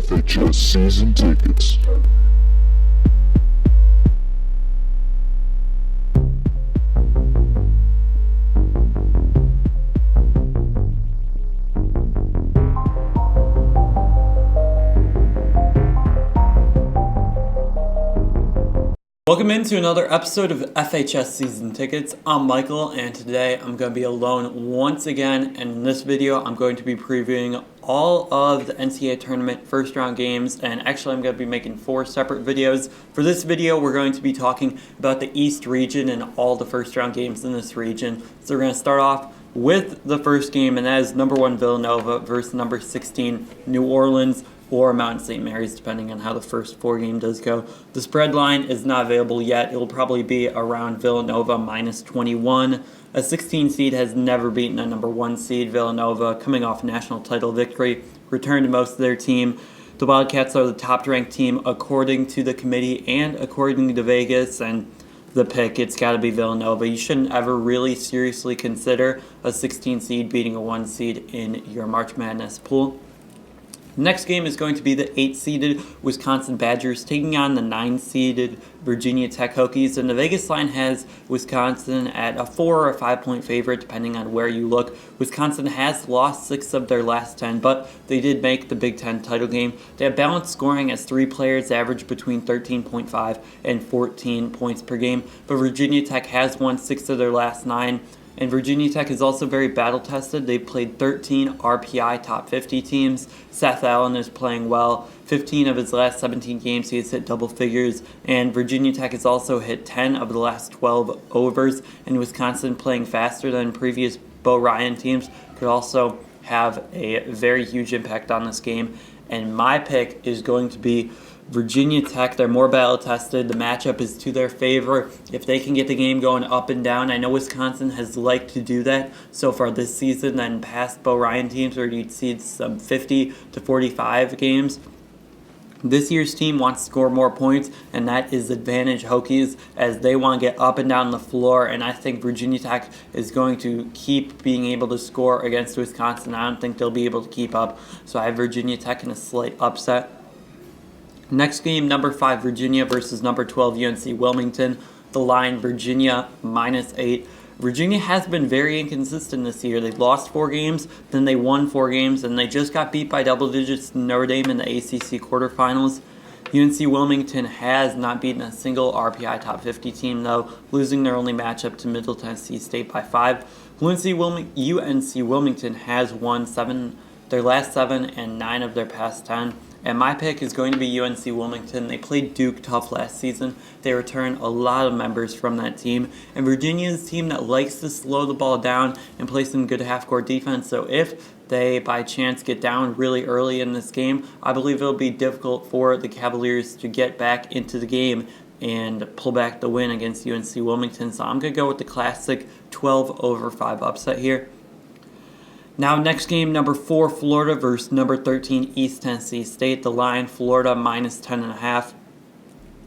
FHS season tickets. Welcome into another episode of FHS Season Tickets. I'm Michael, and today I'm going to be alone once again, and in this video I'm going to be previewing all of the Ncaa tournament first round games, and actually I'm going to be making 4 separate videos. For this video we're going to be talking about the East region and all the first round games in this region. So we're going to start off with the first game, and that is number 1 Villanova versus number 16 New Orleans, or Mount St. Mary's, depending on how the first 4 game does go. The spread line is not available yet. It will probably be around Villanova minus 21. A 16 seed has never beaten a number 1 seed. Villanova, coming off a national title victory, returned most of their team. The Wildcats are the top-ranked team according to the committee and according to Vegas, and the pick, it's got to be Villanova. You shouldn't ever really seriously consider a 16 seed beating a 1 seed in your March Madness pool. Next game is going to be the 8-seeded Wisconsin Badgers taking on the 9-seeded Virginia Tech Hokies, and the Vegas line has Wisconsin at a 4 or a 5-point favorite depending on where you look. Wisconsin has lost 6 of their last 10, but they did make the Big Ten title game. They have balanced scoring as 3 players average between 13.5 and 14 points per game, but Virginia Tech has won 6 of their last 9. And Virginia Tech is also very battle-tested. They've played 13 RPI top 50 teams. Seth Allen is playing well. 15 of his last 17 games he has hit double figures. And Virginia Tech has also hit 10 of the last 12 overs. And Wisconsin, playing faster than previous Bo Ryan teams, could also have a very huge impact on this game. And my pick is going to be Virginia Tech. They're more battle-tested. The matchup is to their favor. If they can get the game going up and down, I know Wisconsin has liked to do that so far this season than past Bo Ryan teams where you'd see some 50 to 45 games. This year's team wants to score more points, and that is advantage Hokies as they want to get up and down the floor, and I think Virginia Tech is going to keep being able to score against Wisconsin. I don't think they'll be able to keep up, so I have Virginia Tech in a slight upset. Next game, number 5 Virginia versus number 12 UNC Wilmington. The line, Virginia minus 8. Virginia has been very inconsistent this year. They've lost 4 games, then they won 4 games, and they just got beat by double digits in Notre Dame in the ACC quarterfinals. UNC Wilmington has not beaten a single RPI top 50 team, though, losing their only matchup to Middle Tennessee State by 5. UNC Wilmington has won their last 7 and 9 of their past 10. And my pick is going to be UNC Wilmington. They played Duke tough last season. They return a lot of members from that team. And Virginia is a team that likes to slow the ball down and play some good half-court defense. So if they, by chance, get down really early in this game, I believe it'll be difficult for the Cavaliers to get back into the game and pull back the win against UNC Wilmington. So I'm going to go with the classic 12/5 upset here. Now, next game, number 4 Florida versus number 13 East Tennessee State. The line, Florida minus 10.5.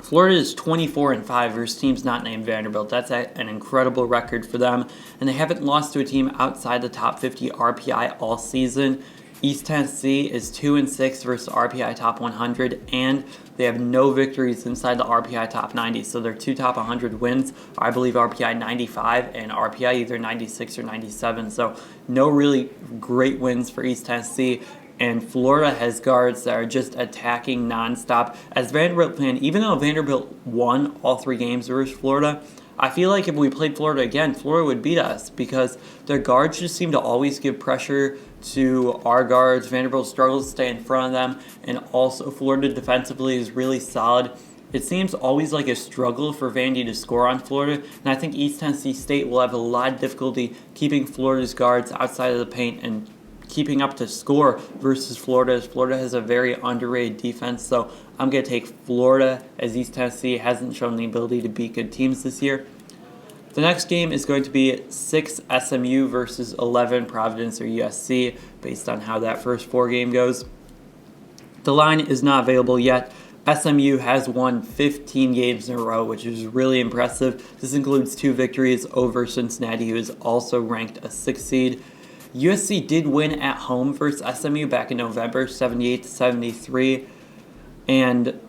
Florida is 24-5 versus teams not named Vanderbilt. That's an incredible record for them, and they haven't lost to a team outside the top 50 RPI all season. East Tennessee is 2-6 versus RPI top 100, and they have no victories inside the RPI top 90. So their 2 top 100 wins are, I believe, RPI 95 and RPI either 96 or 97. So no really great wins for East Tennessee. And Florida has guards that are just attacking nonstop. As a Vanderbilt fan, even though Vanderbilt won all 3 games versus Florida, I feel like if we played Florida again, Florida would beat us because their guards just seem to always give pressure to our guards. Vanderbilt struggles to stay in front of them, and also Florida defensively is really solid. It seems always like a struggle for Vandy to score on Florida, and I think East Tennessee State will have a lot of difficulty keeping Florida's guards outside of the paint and keeping up to score versus Florida, as Florida has a very underrated defense. So I'm going to take Florida, as East Tennessee hasn't shown the ability to beat good teams this year. The next game is going to be 6 SMU versus 11 Providence or USC, based on how that first 4 game goes. The line is not available yet. SMU has won 15 games in a row, which is really impressive. This includes 2 victories over Cincinnati, who is also ranked a 6th seed. USC did win at home versus SMU back in November, 78-73, and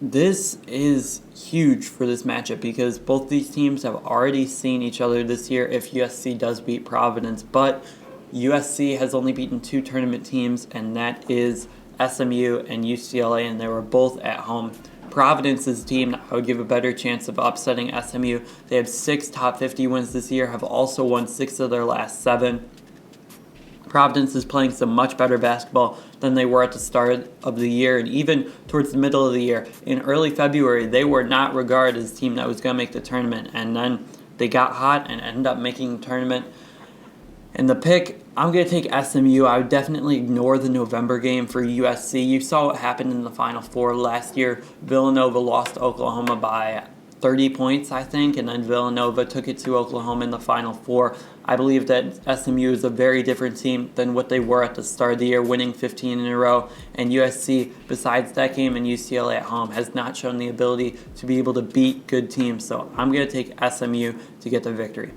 this is huge for this matchup because both these teams have already seen each other this year if USC does beat Providence, but USC has only beaten 2 tournament teams, and that is SMU and UCLA, and they were both at home. Providence's team, I would give a better chance of upsetting SMU. They have 6 top 50 wins this year, have also won 6 of their last 7. Providence is playing some much better basketball than they were at the start of the year, and even towards the middle of the year. In early February, they were not regarded as a team that was going to make the tournament, and then they got hot and ended up making the tournament. And the pick, I'm going to take SMU. I would definitely ignore the November game for USC. You saw what happened in the Final Four last year. Villanova lost to Oklahoma by 30 points, I think, and then Villanova took it to Oklahoma in the Final Four. I believe that SMU is a very different team than what they were at the start of the year, winning 15 in a row. And USC, besides that game and UCLA at home, has not shown the ability to be able to beat good teams. So I'm going to take SMU to get the victory.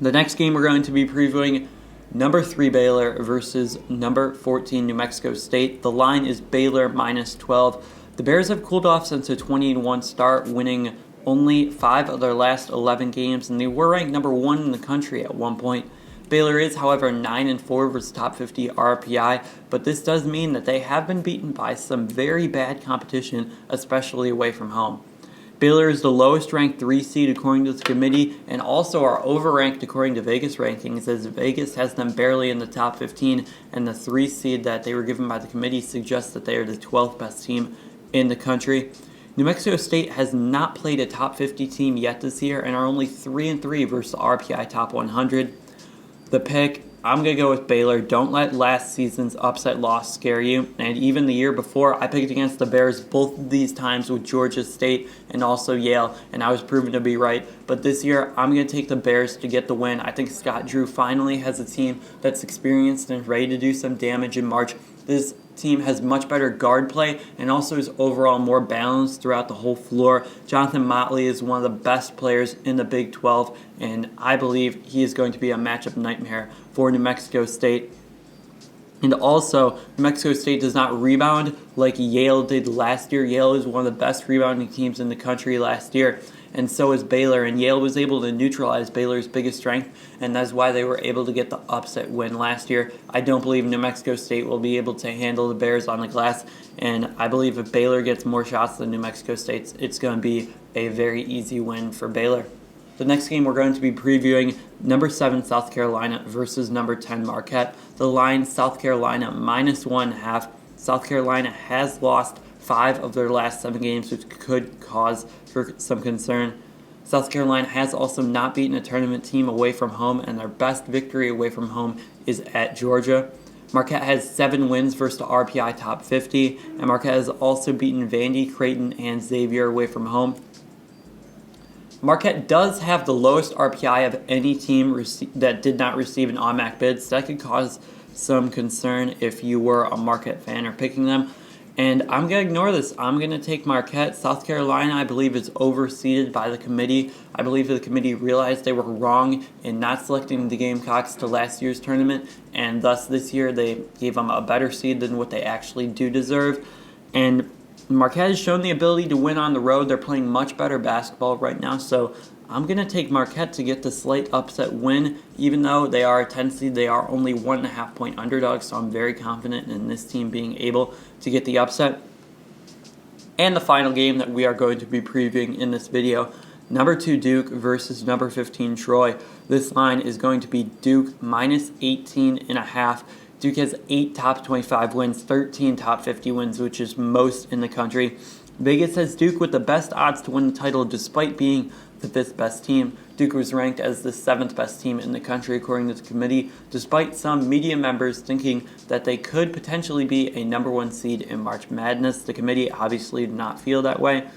The next game we're going to be previewing, number 3 Baylor versus number 14 New Mexico State. The line is Baylor minus 12. The Bears have cooled off since a 20-1 start, winning only 5 of their last 11 games, and they were ranked number 1 in the country at one point. Baylor is, however, 9-4 versus top 50 RPI, but this does mean that they have been beaten by some very bad competition, especially away from home. Baylor is the lowest ranked 3 seed according to the committee, and also are overranked according to Vegas rankings, as Vegas has them barely in the top 15, and the 3 seed that they were given by the committee suggests that they are the 12th best team in the country. New Mexico State has not played a top 50 team yet this year and are only 3-3 versus RPI top 100. The pick, I'm going to go with Baylor. Don't let last season's upset loss scare you. And even the year before, I picked against the Bears both of these times with Georgia State and also Yale, and I was proven to be right. But this year, I'm going to take the Bears to get the win. I think Scott Drew finally has a team that's experienced and ready to do some damage in March. This team has much better guard play and also is overall more balanced throughout the whole floor. Jonathan Motley is one of the best players in the Big 12, and I believe he is going to be a matchup nightmare for New Mexico State. And also, New Mexico State does not rebound like Yale did last year. Yale is one of the best rebounding teams in the country last year, and so is Baylor. And Yale was able to neutralize Baylor's biggest strength, and that's why they were able to get the upset win last year. I don't believe New Mexico State will be able to handle the Bears on the glass, and I believe if Baylor gets more shots than New Mexico State, it's going to be a very easy win for Baylor. The next game we're going to be previewing, number 7 South Carolina versus number 10 Marquette. The line, South Carolina minus 1.5. South Carolina has lost 5 of their last 7 games, which could cause for some concern. South Carolina has also not beaten a tournament team away from home, and their best victory away from home is at Georgia. Marquette has 7 wins versus the RPI top 50, and Marquette has also beaten Vandy, Creighton, and Xavier away from home. Marquette does have the lowest RPI of any team that did not receive an automatic bid, so that could cause some concern if you were a Marquette fan or picking them. And I'm going to ignore this. I'm going to take Marquette. South Carolina, I believe, is overseeded by the committee. I believe the committee realized they were wrong in not selecting the Gamecocks to last year's tournament, and thus this year they gave them a better seed than what they actually do deserve. And Marquette has shown the ability to win on the road. They're playing much better basketball right now, so I'm going to take Marquette to get the slight upset win. Even though they are a 10 seed, they are only 1.5 point underdogs, so I'm very confident in this team being able to get the upset. And the final game that we are going to be previewing in this video, number 2 Duke versus number 15 Troy. This line is going to be Duke minus 18.5. Duke has 8 top 25 wins, 13 top 50 wins, which is most in the country. Vegas has Duke with the best odds to win the title despite being the 5th best team. Duke was ranked as the 7th best team in the country according to the committee, despite some media members thinking that they could potentially be a number 1 seed in March Madness. The committee obviously did not feel that way.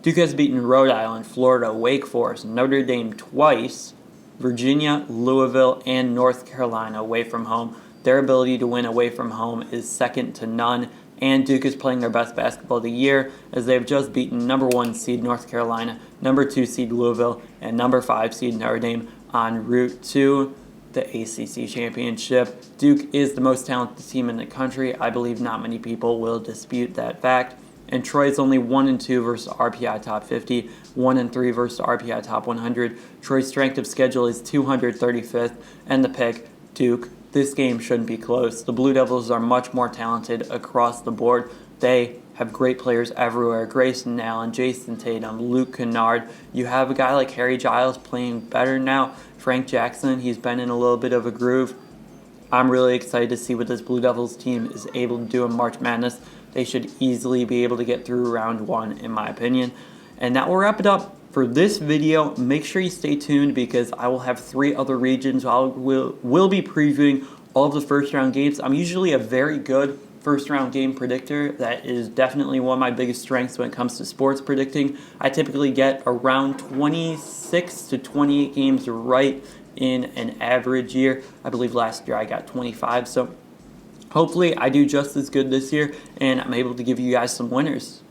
Duke has beaten Rhode Island, Florida, Wake Forest, Notre Dame twice, Virginia, Louisville, and North Carolina away from home. Their ability to win away from home is second to none, and Duke is playing their best basketball of the year as they have just beaten number 1 seed North Carolina, number 2 seed Louisville, and number 5 seed Notre Dame en route to the ACC championship. Duke is the most talented team in the country. I believe not many people will dispute that fact. And Troy's only 1-2 versus RPI top 50, 1-3 versus RPI top 100. Troy's strength of schedule is 235th, and the pick, Duke. This game shouldn't be close. The Blue Devils are much more talented across the board. They have great players everywhere. Grayson Allen, Jason Tatum, Luke Kennard. You have a guy like Harry Giles playing better now. Frank Jackson, he's been in a little bit of a groove. I'm really excited to see what this Blue Devils team is able to do in March Madness. They should easily be able to get through round one, in my opinion. And that will wrap it up for this video. Make sure you stay tuned because I will have 3 other regions. I will be previewing all of the first round games. I'm usually a very good first round game predictor. That is definitely one of my biggest strengths when it comes to sports predicting. I typically get around 26 to 28 games right in an average year. I believe last year I got 25. So hopefully I do just as good this year and I'm able to give you guys some winners.